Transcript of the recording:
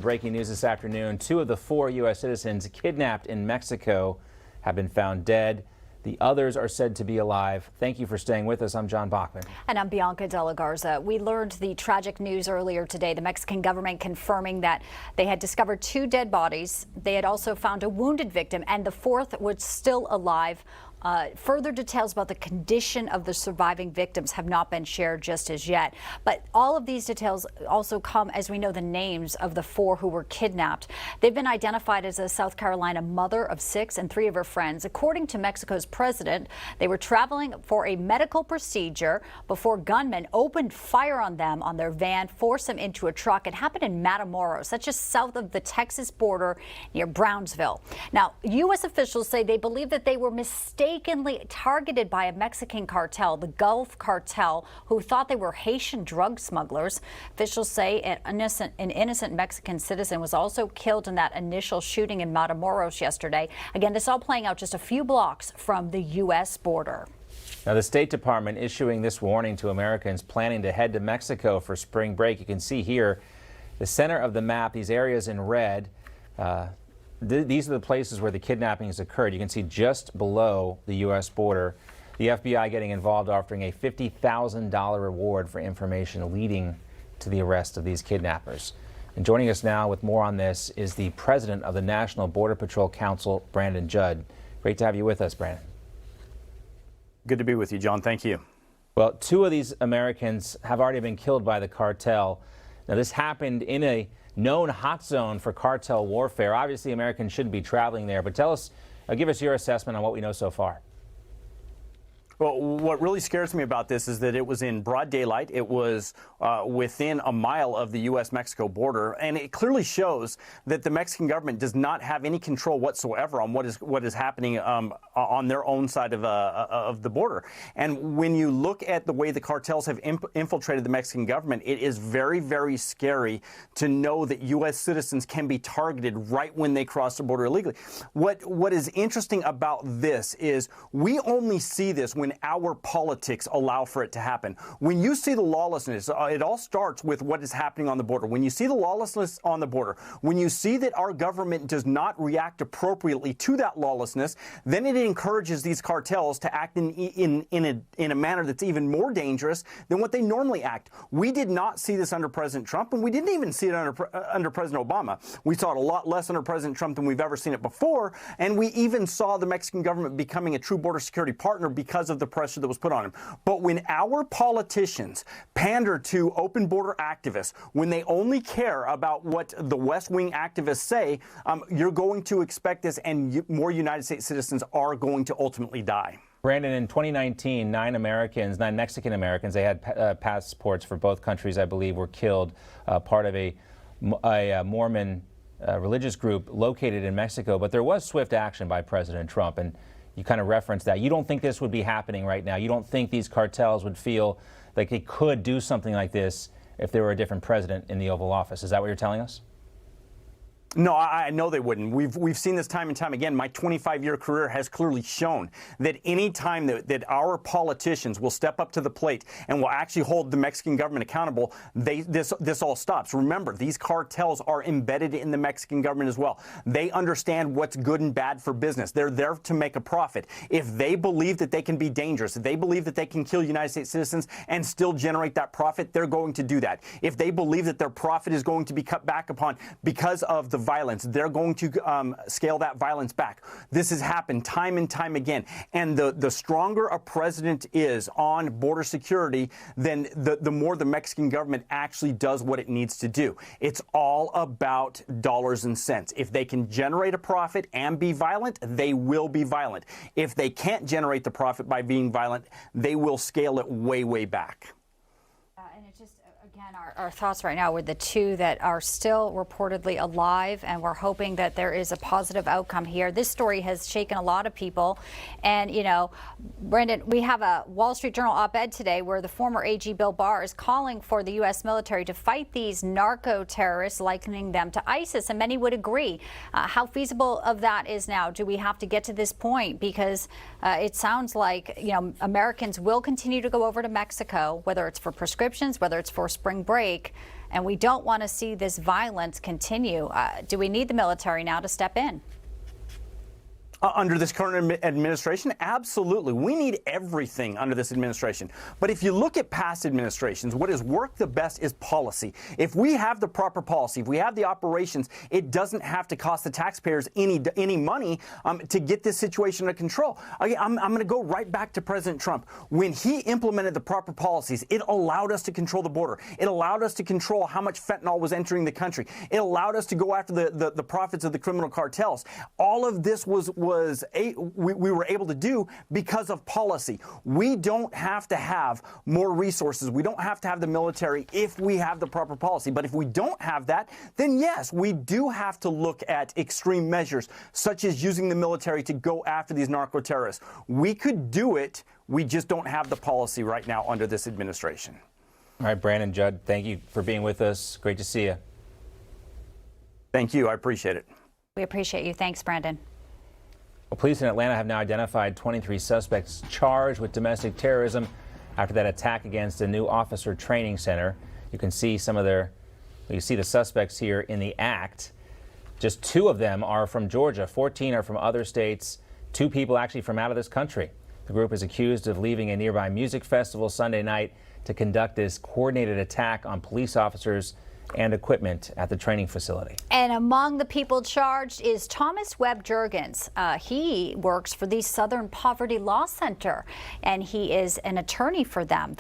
breaking news this afternoon. 2 of the 4 U.S. citizens kidnapped in Mexico have been found dead. The others are said to be alive. Thank you for staying with us. I'm John Bachman. And I'm Bianca De La Garza. We learned the tragic news earlier today. The Mexican government confirming that they had discovered 2 dead bodies. They had also found a wounded victim, and the 4th was still alive. Further details about the condition of the surviving victims have not been shared just as yet. But all of these details also come as we know the names of the 4 who were kidnapped. They've been identified as a South Carolina mother of 6 and 3 of her friends. According to Mexico's president, they were traveling for a medical procedure before gunmen opened fire on them on their van, forced them into a truck. It happened in Matamoros, that's just south of the Texas border near Brownsville. Now, U.S. officials say they believe that they were mistakenly targeted by a Mexican cartel, the Gulf Cartel, who thought they were Haitian drug smugglers. Officials say an innocent Mexican citizen was also killed in that initial shooting in Matamoros yesterday. Again, this all playing out just a few blocks from the U.S. border. Now, the State Department issuing this warning to Americans planning to head to Mexico for spring break. You can see here the center of the map, these areas in red. These are the places where the kidnappings occurred. You can see just below the U.S. border, the FBI getting involved, offering a $50,000 reward for information leading to the arrest of these kidnappers. And joining us now with more on this is the president of the National Border Patrol Council, Brandon Judd. Great to have you with us, Brandon. Good to be with you, John. Thank you. Well, 2 of these Americans have already been killed by the cartel. Now, this happened in a known hot zone for cartel warfare. Obviously, Americans shouldn't be traveling there, but give us your assessment on what we know so far. Well, what really scares me about this is that it was in broad daylight. It was within a mile of the U.S.-Mexico border, and it clearly shows that the Mexican government does not have any control whatsoever on what is happening on their own side of the border. And when you look at the way the cartels have infiltrated the Mexican government, it is very, very scary to know that U.S. citizens can be targeted right when they cross the border illegally. What is interesting about this is we only see this when our politics allow for it to happen. When you see the lawlessness, it all starts with what is happening on the border. When you see the lawlessness on the border, when you see that our government does not react appropriately to that lawlessness, then it encourages these cartels to act in a manner that's even more dangerous than what they normally act. We did not see this under President Trump, and we didn't even see it under President Obama. We saw it a lot less under President Trump than we've ever seen it before, and we even saw the Mexican government becoming a true border security partner because of the pressure that was put on him. But when our politicians pander to open border activists, when they only care about what the West Wing activists say, you're going to expect this, and more United States citizens are going to ultimately die. Brandon, in 2019, 9 Mexican Americans, they had passports for both countries, I believe, were killed, part of a Mormon religious group located in Mexico. But there was swift action by President Trump, and you kind of referenced that. You don't think this would be happening right now? You don't think these cartels would feel like they could do something like this if there were a different president in the Oval Office? Is that what you're telling us? No, I know they wouldn't. We've seen this time and time again. My 25-year career has clearly shown that any time that our politicians will step up to the plate and will actually hold the Mexican government accountable, this all stops. Remember, these cartels are embedded in the Mexican government as well. They understand what's good and bad for business. They're there to make a profit. If they believe that they can be dangerous, if they believe that they can kill United States citizens and still generate that profit, they're going to do that. If they believe that their profit is going to be cut back upon because of the violence, they're going to scale that violence back. This has happened time and time again. And the stronger a president is on border security, then the more the Mexican government actually does what it needs to do. It's all about dollars and cents. If they can generate a profit and be violent, they will be violent. If they can't generate the profit by being violent, they will scale it way, way back. And it just, again, our thoughts right now with the 2 that are still reportedly alive, and we're hoping that there is a positive outcome here. This story has shaken a lot of people. And, you know, Brendan, we have a Wall Street Journal op-ed today where the former AG Bill Barr is calling for the U.S. military to fight these narco-terrorists, likening them to ISIS. And many would agree. How feasible of that is now? Do we have to get to this point? Because it sounds like, you know, Americans will continue to go over to Mexico, whether it's for prescriptions, whether it's for spring spring break, and we don't want to see this violence continue. Do we need the military now to step in? Under this current administration, absolutely. We need everything under this administration. But if you look at past administrations, what has worked the best is policy. If we have the proper policy, if we have the operations, it doesn't have to cost the taxpayers any money to get this situation under control. I'm going to go right back to President Trump. When he implemented the proper policies, it allowed us to control the border. It allowed us to control how much fentanyl was entering the country. It allowed us to go after the profits of the criminal cartels. All of this we were able to do because of policy. We don't have to have more resources. We don't have to have the military if we have the proper policy. But if we don't have that, then yes, we do have to look at extreme measures, such as using the military to go after these narco-terrorists. We could do it. We just don't have the policy right now under this administration. All right, Brandon, Judd, thank you for being with us. Great to see you. Thank you. I appreciate it. We appreciate you. Thanks, Brandon. Well, police in Atlanta have now identified 23 suspects charged with domestic terrorism after that attack against a new officer training center. You can see you see the suspects here in the act. Just 2 of them are from Georgia. 14 are from other states. 2 people actually from out of this country. The group is accused of leaving a nearby music festival Sunday night to conduct this coordinated attack on police officers and equipment at the training facility. And among the people charged is Thomas Webb Jurgens. He works for the Southern Poverty Law Center, and he is an attorney for them.